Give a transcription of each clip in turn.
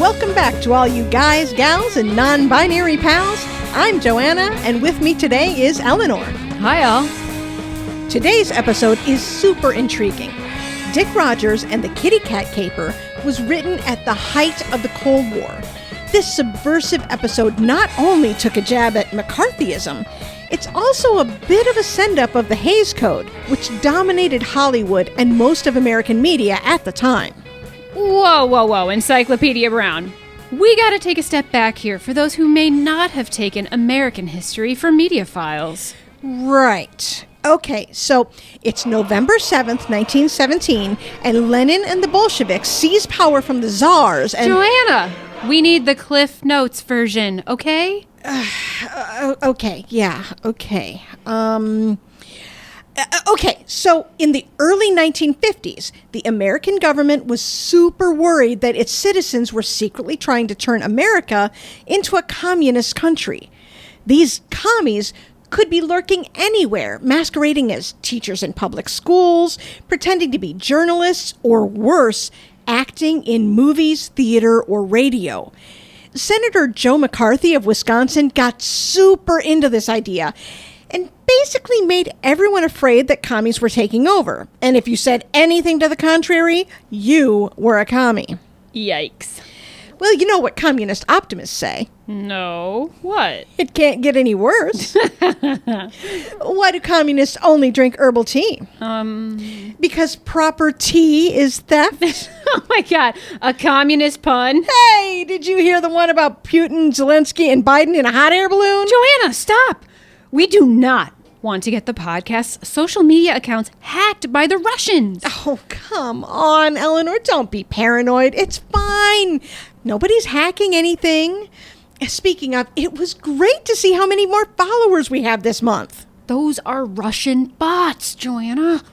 welcome back to all you guys, gals, and non-binary pals. I'm Joanna, and with me today is Eleanor. Hi, all. Today's episode is super intriguing. Dick Rogers and the Kitty Cat Caper was written at the height of the Cold War. This subversive episode not only took a jab at McCarthyism, it's also a bit of a send-up of the Hays Code, which dominated Hollywood and most of American media at the time. Whoa, Encyclopedia Brown. We gotta take a step back here for those who may not have taken American history for media files. Right. Okay, so it's November 7th, 1917, and Lenin and the Bolsheviks seize power from the Tsars and... Joanna, we need the Cliff Notes version, okay? Okay. Okay, so in the early 1950s, the American government was super worried that its citizens were secretly trying to turn America into a communist country. These commies could be lurking anywhere, masquerading as teachers in public schools, pretending to be journalists, or worse, acting in movies, theater, or radio. Senator Joe McCarthy of Wisconsin got super into this idea and basically made everyone afraid that commies were taking over. And if you said anything to the contrary, you were a commie. Yikes. Well, you know what communist optimists say. No. What? It can't get any worse. Why do communists only drink herbal tea? Because proper tea is theft. Oh my God, a communist pun? Hey, did you hear the one about Putin, Zelensky, and Biden in a hot air balloon? Joanna, stop! We do not want to get the podcast's social media accounts hacked by the Russians. Oh, come on, Eleanor. Don't be paranoid. It's fine. Nobody's hacking anything. Speaking of, it was great to see how many more followers we have this month. Those are Russian bots, Joanna.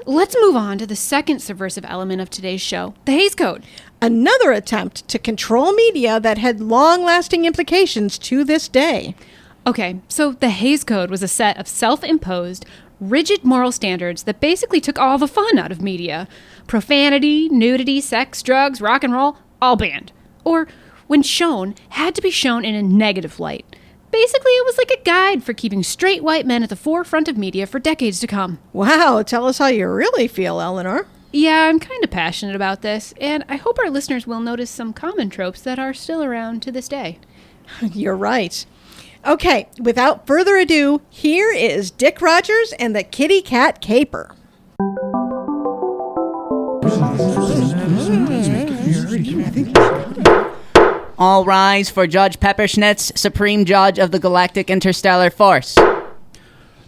Let's move on to the second subversive element of today's show, the Hays Code. Another attempt to control media that had long-lasting implications to this day. Okay, so the Hays Code was a set of self-imposed, rigid moral standards that basically took all the fun out of media. Profanity, nudity, sex, drugs, rock and roll, all banned. Or, when shown, had to be shown in a negative light. Basically, it was like a guide for keeping straight white men at the forefront of media for decades to come. Wow, tell us how you really feel, Eleanor. Yeah, I'm kind of passionate about this, and I hope our listeners will notice some common tropes that are still around to this day. You're right. Okay, without further ado, here is Dick Rogers and the Kitty Cat Caper. All rise for Judge Pepperschnitz, Supreme Judge of the Galactic Interstellar Force.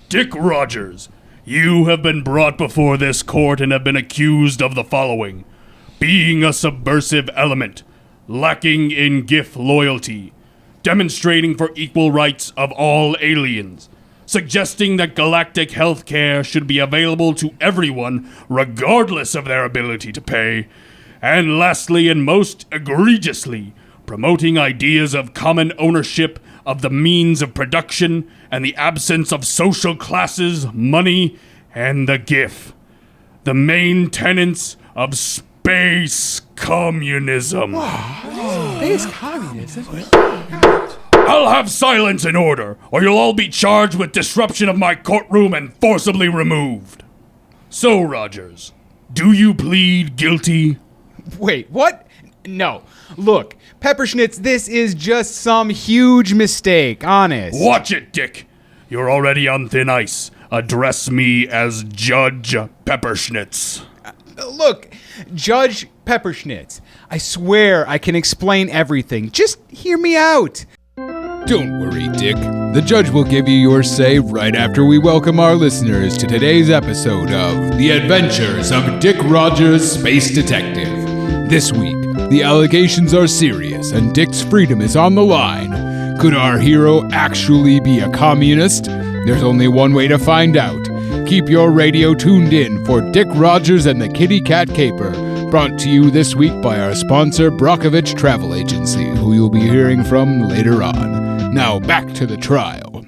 Dick Rogers, you have been brought before this court and have been accused of the following: being a subversive element, lacking in GIF loyalty, demonstrating for equal rights of all aliens, suggesting that galactic health care should be available to everyone regardless of their ability to pay, and lastly and most egregiously, promoting ideas of common ownership of the means of production and the absence of social classes, money, and the GIF. The main tenets of Space Communism. Space Communism? I'll have silence in order, or you'll all be charged with disruption of my courtroom and forcibly removed. So, Rogers, do you plead guilty? Wait, what? No. Look, Pepperschnitz, this is just some huge mistake, honest. Watch it, Dick. You're already on thin ice. Address me as Judge Pepperschnitz. Look, Judge Pepperschnitz, I swear I can explain everything. Just hear me out. Don't worry, Dick. The judge will give you your say right after we welcome our listeners to today's episode of The Adventures of Dick Rogers, Space Detective. This week, the allegations are serious and Dick's freedom is on the line. Could our hero actually be a communist? There's only one way to find out. Keep your radio tuned in for Dick Rogers and the Kitty Cat Caper, brought to you this week by our sponsor, Brockovich Travel Agency, who you'll be hearing from later on. Now back to the trial.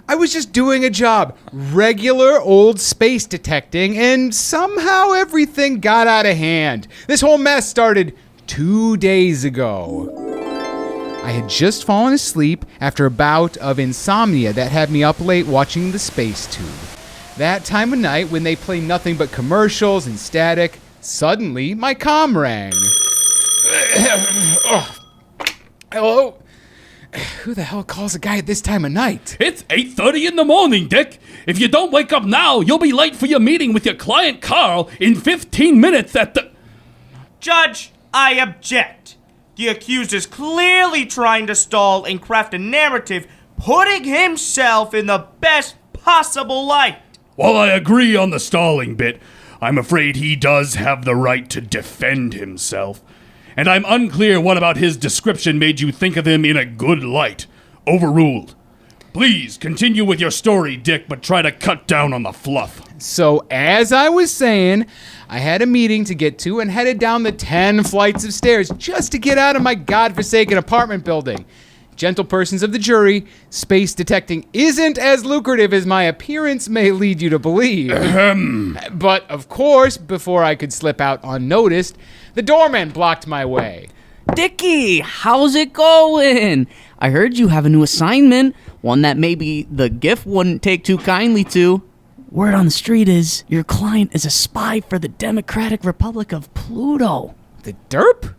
I was just doing a job, regular old space detecting, and somehow everything got out of hand. This whole mess started 2 days ago. I had just fallen asleep after a bout of insomnia that had me up late watching the Space Tube. That time of night when they play nothing but commercials and static, suddenly my comm rang. Hello? Who the hell calls a guy at this time of night? It's 8:30 in the morning, Dick. If you don't wake up now, you'll be late for your meeting with your client Carl in 15 minutes at the... Judge, I object. The accused is clearly trying to stall and craft a narrative, putting himself in the best possible light. While I agree on the stalling bit, I'm afraid he does have the right to defend himself. And I'm unclear what about his description made you think of him in a good light. Overruled. Please continue with your story, Dick, but try to cut down on the fluff. So, as I was saying, I had a meeting to get to and headed down the 10 flights of stairs just to get out of my godforsaken apartment building. Gentle persons of the jury, space detecting isn't as lucrative as my appearance may lead you to believe. But, of course, before I could slip out unnoticed, the doorman blocked my way. Dickie, how's it going? I heard you have a new assignment, one that maybe the GIF wouldn't take too kindly to. Word on the street is your client is a spy for the Democratic Republic of Pluto. The derp?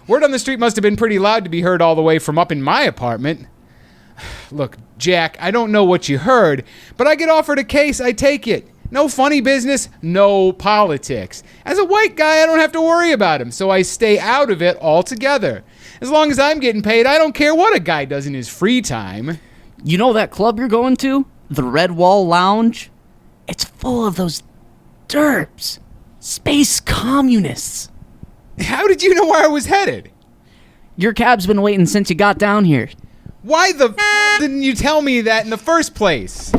Word on the street must have been pretty loud to be heard all the way from up in my apartment. Look, Jack, I don't know what you heard, but I get offered a case, I take it. No funny business, no politics. As a white guy, I don't have to worry about him, so I stay out of it altogether. As long as I'm getting paid, I don't care what a guy does in his free time. You know that club you're going to? The Red Wall Lounge? It's full of those derps. Space communists. How did you know where I was headed? Your cab's been waiting since you got down here. Why the didn't you tell me that in the first place?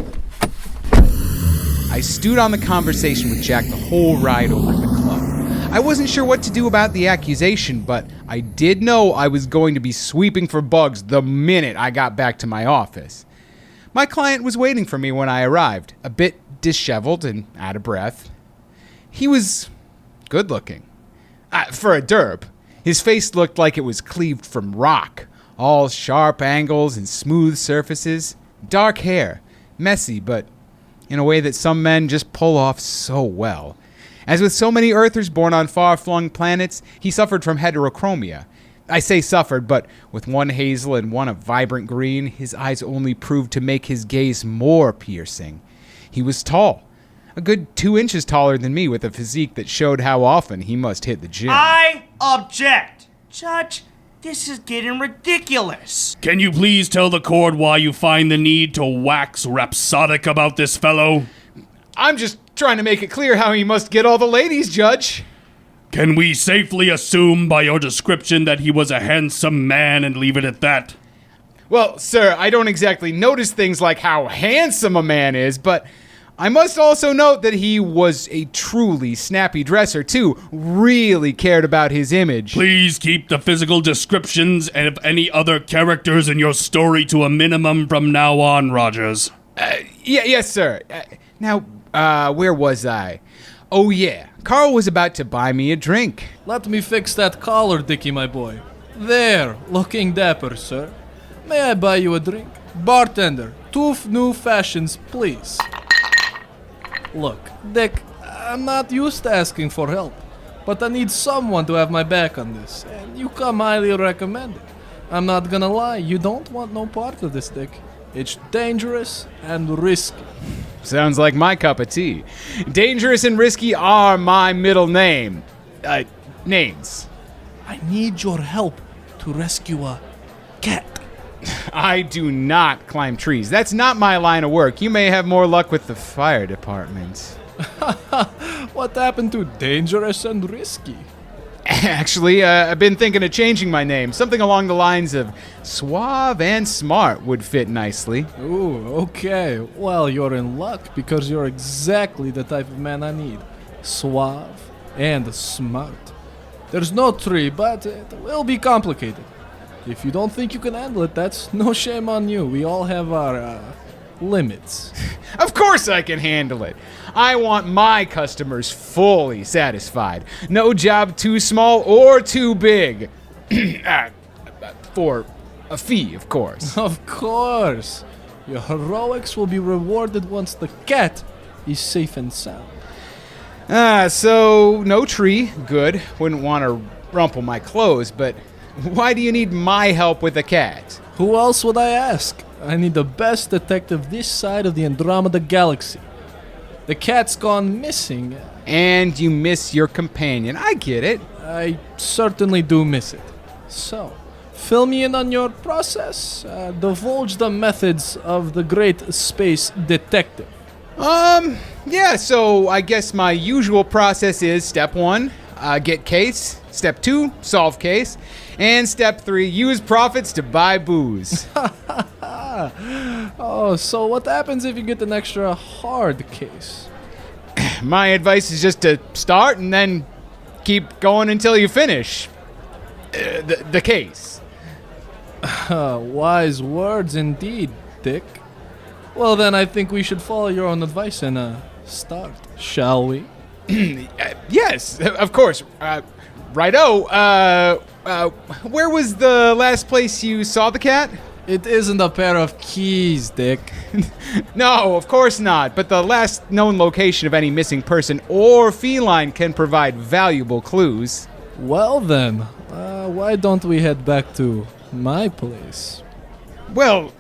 I stewed on the conversation with Jack the whole ride over to the club. I wasn't sure what to do about the accusation, but I did know I was going to be sweeping for bugs the minute I got back to my office. My client was waiting for me when I arrived, a bit disheveled and out of breath. He was good looking. For a derp, his face looked like it was cleaved from rock, all sharp angles and smooth surfaces, dark hair, messy, but in a way that some men just pull off so well. As with so many Earthers born on far-flung planets, he suffered from heterochromia. I say suffered, but with one hazel and one a vibrant green, his eyes only proved to make his gaze more piercing. He was tall, a good 2 inches taller than me, with a physique that showed how often he must hit the gym. I object. Judge, this is getting ridiculous. Can you please tell the court why you find the need to wax rhapsodic about this fellow? I'm just trying to make it clear how he must get all the ladies, Judge. Can we safely assume by your description that he was a handsome man and leave it at that? Well, sir, I don't exactly notice things like how handsome a man is, but I must also note that he was a truly snappy dresser, too. Really cared about his image. Please keep the physical descriptions and of any other characters in your story to a minimum from now on, Rogers. Yes, sir. Where was I? Oh, yeah. Carl was about to buy me a drink. Let me fix that collar, Dickie, my boy. There, looking dapper, sir. May I buy you a drink? Bartender, 2 new fashions, please. Look, Dick, I'm not used to asking for help, but I need someone to have my back on this, and you come highly recommended. I'm not gonna lie, you don't want no part of this, Dick. It's dangerous and risky. Sounds like my cup of tea. Dangerous and risky are my middle names. I need your help to rescue a cat. I do not climb trees. That's not my line of work. You may have more luck with the fire department. What happened to dangerous and risky? Actually, I've been thinking of changing my name. Something along the lines of suave and smart would fit nicely. Ooh, okay. Well, you're in luck because you're exactly the type of man I need. Suave and smart. There's no tree, but it will be complicated. If you don't think you can handle it, that's no shame on you. We all have our limits. Of course I can handle it. I want my customers fully satisfied. No job too small or too big. For a fee, of course. Of course. Your heroics will be rewarded once the cat is safe and sound. So no tree. Good. Wouldn't want to rumple my clothes, but why do you need my help with the cat? Who else would I ask? I need the best detective this side of the Andromeda Galaxy. The cat's gone missing. And you miss your companion. I get it. I certainly do miss it. So, fill me in on your process. Divulge the methods of the great space detective. Yeah, so I guess my usual process is step 1, get case. Step 2, solve case. And step 3, use profits to buy booze. Oh, so what happens if you get an extra hard case? My advice is just to start and then keep going until you finish the case. Wise words indeed, Dick. Well, then I think we should follow your own advice and start, shall we? Yes, of course. Righto. Where was the last place you saw the cat? It isn't a pair of keys, Dick. No, of course not. But the last known location of any missing person or feline can provide valuable clues. Well then, why don't we head back to my place? Well,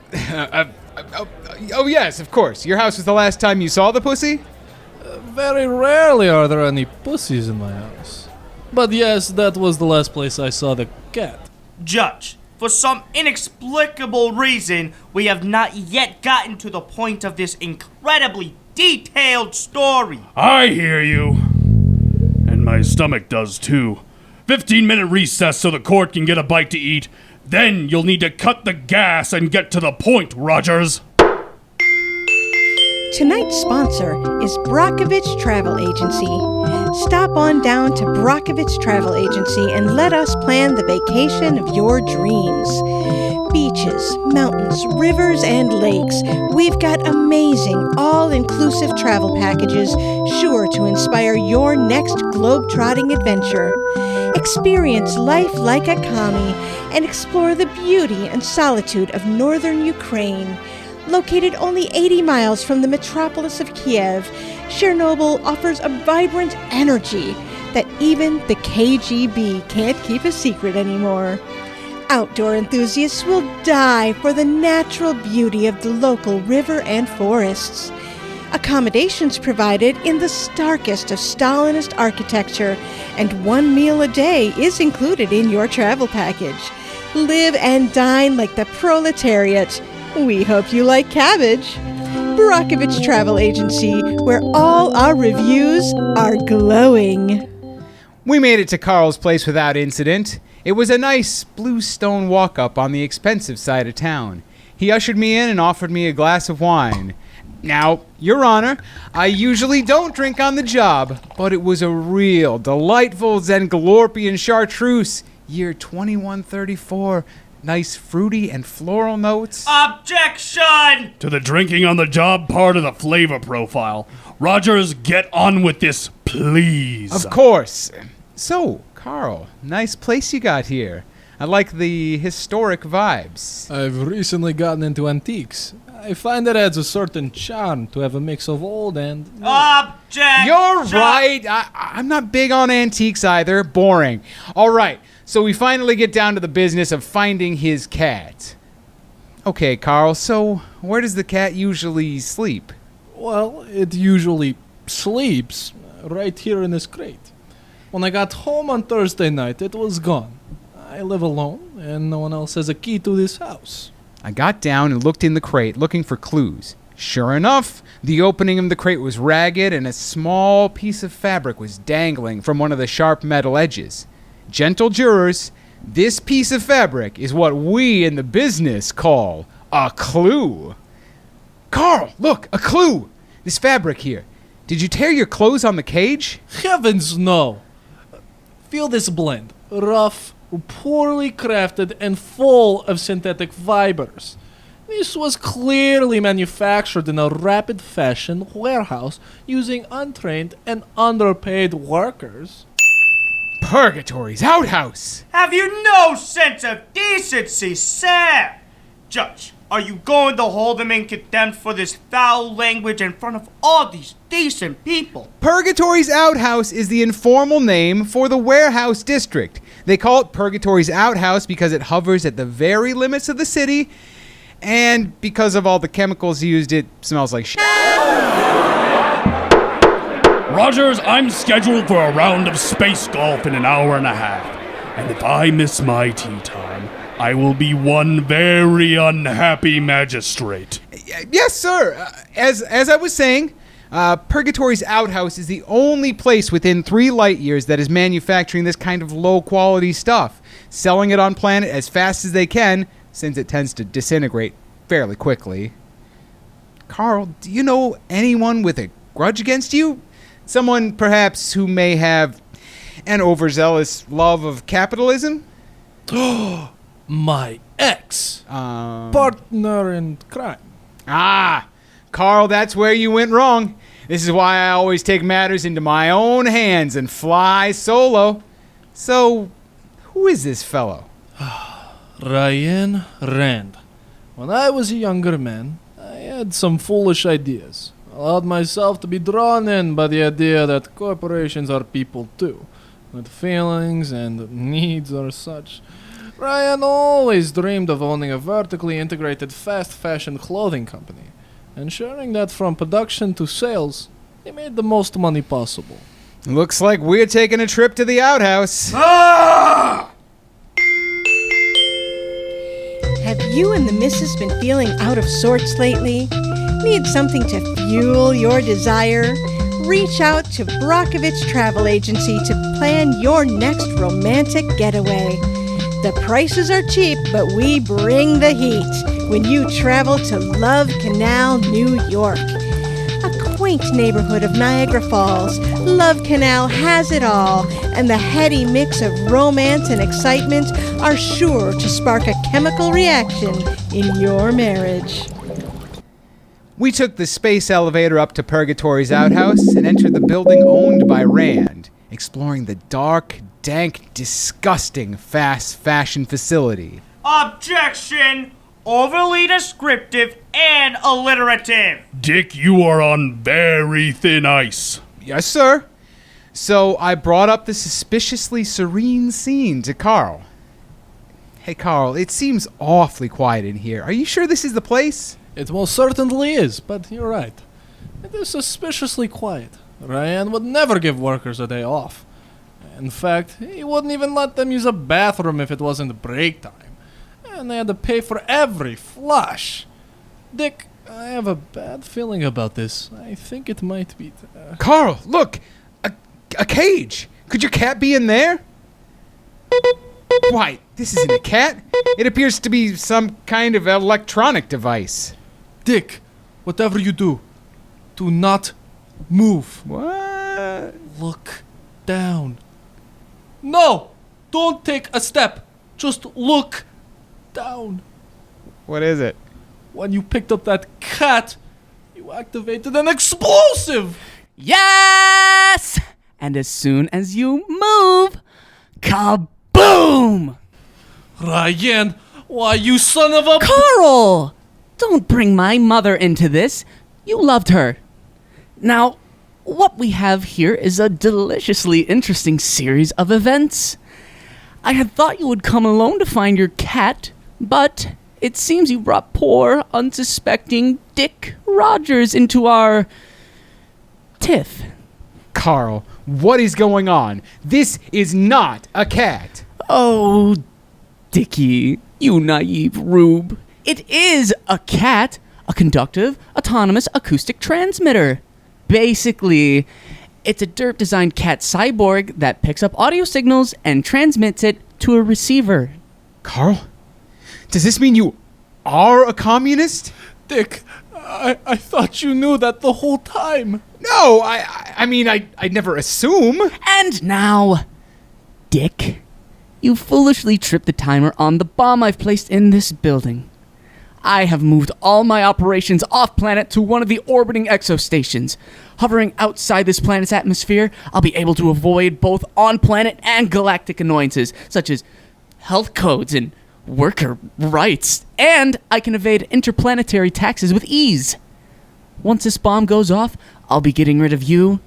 oh yes, of course. Your house was the last time you saw the pussy? Very rarely are there any pussies in my house. But yes, that was the last place I saw the cat. Judge, for some inexplicable reason, we have not yet gotten to the point of this incredibly detailed story. I hear you. And my stomach does too. 15-minute recess so the court can get a bite to eat. Then you'll need to cut the gas and get to the point, Rogers. Tonight's sponsor is Brockovich Travel Agency. Stop on down to Brockovich Travel Agency and let us plan the vacation of your dreams. Beaches, mountains, rivers, and lakes. We've got amazing, all-inclusive travel packages sure to inspire your next globe-trotting adventure. Experience life like a commie and explore the beauty and solitude of northern Ukraine. Located only 80 miles from the metropolis of Kiev, Chernobyl offers a vibrant energy that even the KGB can't keep a secret anymore. Outdoor enthusiasts will die for the natural beauty of the local river and forests. Accommodations provided in the starkest of Stalinist architecture, and 1 meal a day is included in your travel package. Live and dine like the proletariat. We hope you like cabbage. Brockovich Travel Agency, where all our reviews are glowing. We made it to Carl's place without incident. It was a nice blue stone walk-up on the expensive side of town. He ushered me in and offered me a glass of wine. Now, Your Honor, I usually don't drink on the job, but it was a real delightful Zengalopian chartreuse, year 2134. Nice fruity and floral notes. Objection! To the drinking on the job part of the flavor profile. Rogers, get on with this, please. Of course. So, Carl, nice place you got here. I like the historic vibes. I've recently gotten into antiques. I find it adds a certain charm to have a mix of old and new. Objection! You're right. I'm not big on antiques either. Boring. All right. So we finally get down to the business of finding his cat. Okay, Carl, so where does the cat usually sleep? Well, it usually sleeps right here in this crate. When I got home on Thursday night, it was gone. I live alone, and no one else has a key to this house. I got down and looked in the crate, looking for clues. Sure enough, the opening of the crate was ragged, and a small piece of fabric was dangling from one of the sharp metal edges. Gentle jurors, this piece of fabric is what we in the business call a clue. Carl, look, a clue! This fabric here. Did you tear your clothes on the cage? Heavens no! Feel this blend. Rough, poorly crafted, and full of synthetic fibers. This was clearly manufactured in a rapid fashion warehouse using untrained and underpaid workers. Purgatory's outhouse! Have you no sense of decency, sir? Judge, are you going to hold him in contempt for this foul language in front of all these decent people? Purgatory's outhouse is the informal name for the warehouse district. They call it Purgatory's outhouse because it hovers at the very limits of the city, and because of all the chemicals used, it smells like shit. Rogers, I'm scheduled for a round of space golf in an hour and a half. And if I miss my tea time, I will be one very unhappy magistrate. Yes, sir. As I was saying, Purgatory's outhouse is the only place within 3 light years that is manufacturing this kind of low-quality stuff, selling it on planet as fast as they can, since it tends to disintegrate fairly quickly. Carl, do you know anyone with a grudge against you? Someone, perhaps, who may have an overzealous love of capitalism? My ex. Partner in crime. Ah, Carl, that's where you went wrong. This is why I always take matters into my own hands and fly solo. So, who is this fellow? N.E.R.D. When I was a younger man, I had some foolish ideas. I allowed myself to be drawn in by the idea that corporations are people too, with feelings and needs or such. Ryan always dreamed of owning a vertically integrated fast fashion clothing company, ensuring that from production to sales, he made the most money possible. Looks like we're taking a trip to the outhouse. Have you and the missus been feeling out of sorts lately? Need something to fuel your desire? Reach out to Brockovich Travel Agency to plan your next romantic getaway. The prices are cheap, but we bring the heat when you travel to Love Canal, New York. A quaint neighborhood of Niagara Falls, Love Canal has it all, and the heady mix of romance and excitement are sure to spark a chemical reaction in your marriage. We took the space elevator up to Purgatory's outhouse and entered the building owned by Rand, exploring the dark, dank, disgusting fast fashion facility. Objection! Overly descriptive and alliterative. Dick, you are on very thin ice. Yes, sir. So I brought up the suspiciously serene scene to Carl. Hey, Carl, it seems awfully quiet in here. Are you sure this is the place? It most certainly is, but you're right. It is suspiciously quiet. Ryan would never give workers a day off. In fact, he wouldn't even let them use a bathroom if it wasn't break time. And they had to pay for every flush. Dick, I have a bad feeling about this. I think it might be... Carl, look! A cage! Could your cat be in there? Why, this isn't a cat. It appears to be some kind of electronic device. Dick, whatever you do not move. What? Look down. No! Don't take a step. Just look down. What is it? When you picked up that cat, you activated an explosive! Yes! And as soon as you move, kaboom! Ryan, why you son of a... Carl! Don't bring my mother into this. You loved her. Now, what we have here is a deliciously interesting series of events. I had thought you would come alone to find your cat, but it seems you brought poor, unsuspecting Dick Rogers into our tiff. Carl, what is going on? This is not a cat. Oh, Dickie, you naive rube. It is a cat, a conductive, autonomous acoustic transmitter. Basically, it's a derp-designed cat cyborg that picks up audio signals and transmits it to a receiver. Carl, does this mean you are a communist? Dick, I thought you knew that the whole time. No, I mean, I'd never assume. And now, Dick, you foolishly tripped the timer on the bomb I've placed in this building. I have moved all my operations off-planet to one of the orbiting exostations. Hovering outside this planet's atmosphere, I'll be able to avoid both on-planet and galactic annoyances, such as health codes and worker rights. And I can evade interplanetary taxes with ease. Once this bomb goes off, I'll be getting rid of you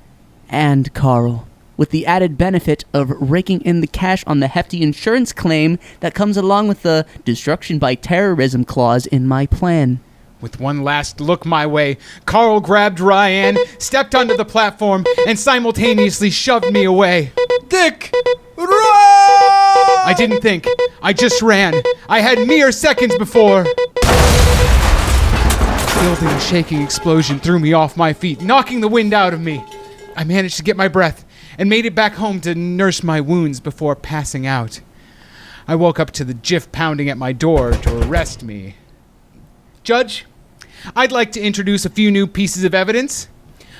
and Carl, with the added benefit of raking in the cash on the hefty insurance claim that comes along with the destruction by terrorism clause in my plan. With one last look my way, Carl grabbed Ryan, stepped onto the platform, and simultaneously shoved me away. Dick! Run! I didn't think. I just ran. I had mere seconds before. Building a shaking explosion threw me off my feet, knocking the wind out of me. I managed to get my breath and made it back home to nurse my wounds before passing out. I woke up to the GIF pounding at my door to arrest me. Judge, I'd like to introduce a few new pieces of evidence.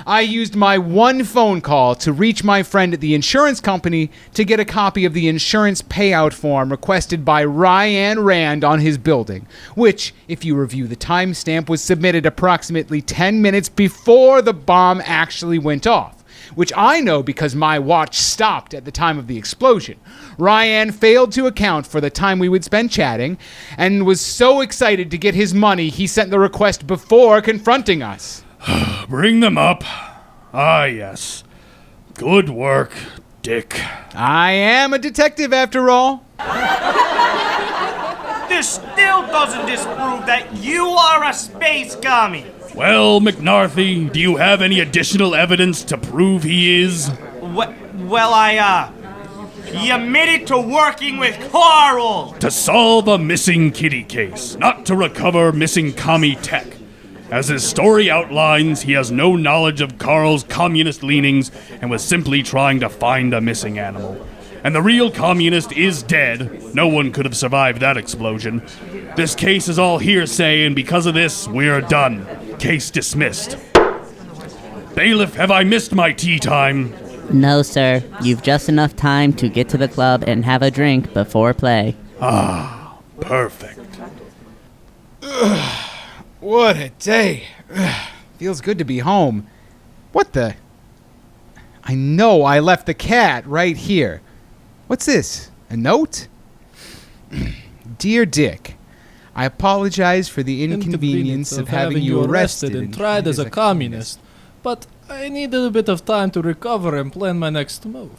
I used my one phone call to reach my friend at the insurance company to get a copy of the insurance payout form requested by Ryan Rand on his building, which, if you review the timestamp, was submitted approximately 10 minutes before the bomb actually went off, which I know because my watch stopped at the time of the explosion. Ryan failed to account for the time we would spend chatting and was so excited to get his money he sent the request before confronting us. Bring them up. Ah, yes. Good work, Dick. I am a detective after all. This still doesn't disprove that you are a space commie. Well, McNarthy, do you have any additional evidence to prove he is? He admitted to working with Carl. To solve a missing kitty case, not to recover missing commie tech. As his story outlines, he has no knowledge of Carl's communist leanings and was simply trying to find a missing animal. And the real communist is dead. No one could have survived that explosion. This case is all hearsay, and because of this, we're done. Case dismissed. Bailiff, have I missed my tea time? No, sir. You've just enough time to get to the club and have a drink before play. Ah, perfect. What a day. Feels good to be home. What the? I know I left the cat right here. What's this? A note? Dear Dick, I apologize for the inconvenience of having you arrested and tried as a communist, but I needed a bit of time to recover and plan my next move.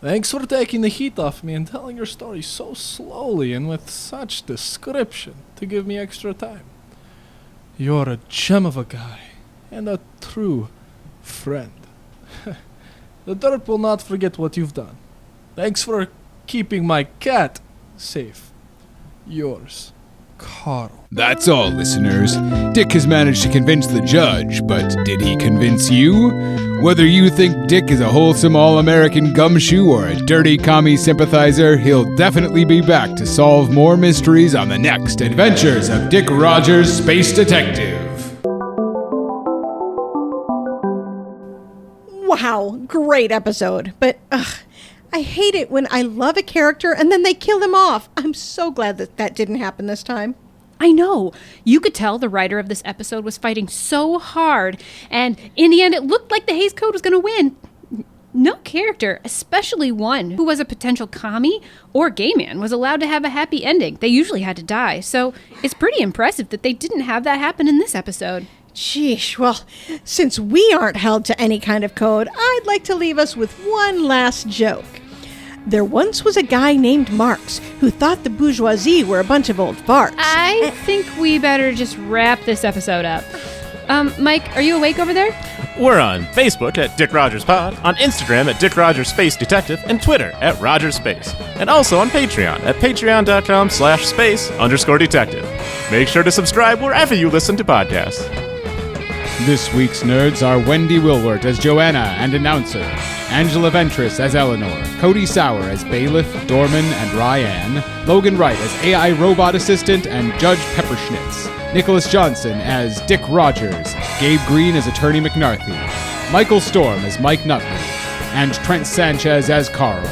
Thanks for taking the heat off me and telling your story so slowly and with such description to give me extra time. You're a gem of a guy, and a true friend. The dirt will not forget what you've done. Thanks for keeping my cat safe. Yours, Carl. That's all, listeners. Dick has managed to convince the judge, but did he convince you? Whether you think Dick is a wholesome all-American gumshoe or a dirty commie sympathizer, he'll definitely be back to solve more mysteries on the next Adventures of Dick Rogers, Space Detective. Wow, great episode. But I hate it when I love a character and then they kill him off. I'm so glad that didn't happen this time. I know. You could tell the writer of this episode was fighting so hard, and in the end it looked like the Hays Code was going to win. No character, especially one who was a potential commie or gay man, was allowed to have a happy ending. They usually had to die, so it's pretty impressive that they didn't have that happen in this episode. Sheesh, well, since we aren't held to any kind of code, I'd like to leave us with one last joke. There once was a guy named Marx who thought the bourgeoisie were a bunch of old farts. I think we better just wrap this episode up. Mike, are you awake over there? We're on Facebook at Dick Rogers Pod, on Instagram at Dick Rogers Space Detective, and Twitter at Rogers Space, and also on Patreon at patreon.com/space_detective. Make sure to subscribe wherever you listen to podcasts. This week's nerds are Wendy Wilwert as Joanna and announcer, Angela Ventris as Eleanor, Cody Sauer as Bailiff, Dorman, and Ryan, Logan Wright as AI robot assistant and Judge Pepperschnitz, Nicholas Johnson as Dick Rogers, Gabe Green as Attorney McNarthy, Michael Storm as Mike Nutley, and Trent Sanchez as Carl.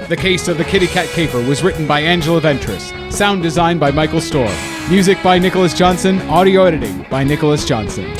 The Case of the Kitty Cat Caper was written by Angela Ventris. Sound design by Michael Storr. Music by Nicholas Johnson. Audio editing by Nicholas Johnson.